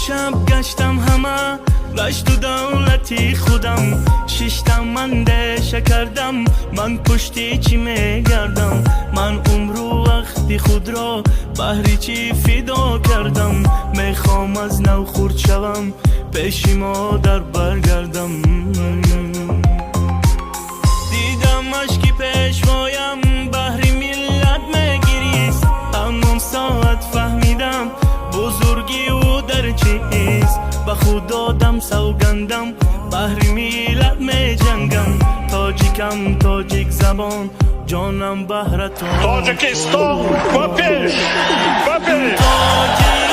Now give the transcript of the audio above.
شب گشتم همه رشت و دولتی خودم، شیشتم من دشه کردم، من پشتی چی میگردم، من عمر و وقتی خود را بهری چی فدا کردم، میخوام از نو خورد شوم پیش مادر برگردم. دیدم اشکی پیشوایم بهری ملت میگریست، همون ساعت فهمیدم بزرگی او در چیست، به خود دادم سوگندم بهری ملت می جنگم، تاجیکم تاجیک زبان جانم بهر تو Tadjikistan, papir! Papir!